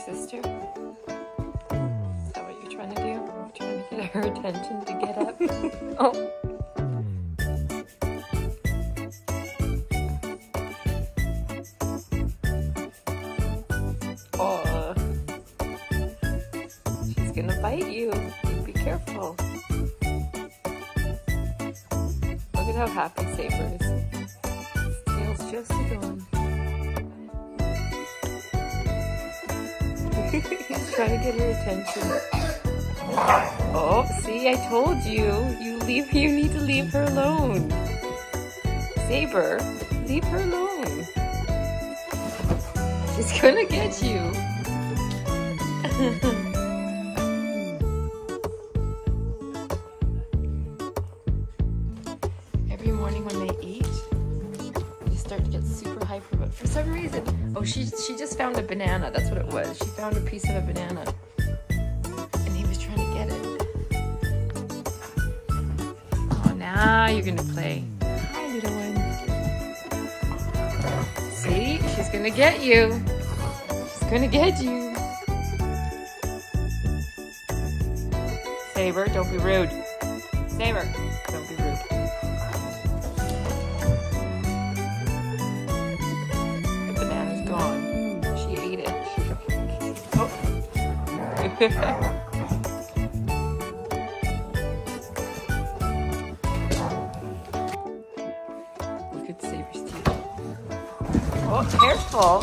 sister? Is that what you're trying to do? You're trying to get her attention to get up? Oh. Oh. She's gonna bite you. Be careful. Look at how happy Saber is. His tail's just going. He's trying to get her attention. Oh, see, I told you. You need to leave her alone. Saber, leave her alone. She's gonna get you. Every morning when they eat, they start to get super hyper, but for some reason, oh, she just found a banana. That's what it was. She found a piece of a banana, and he was trying to get it. Oh, now you're gonna play. Hi, little one. See, she's gonna get you. She's gonna get you. Saber, don't be rude. Saber, don't be rude. The banana's gone. She ate it. Oh. Look at Saber's teeth. Oh, careful.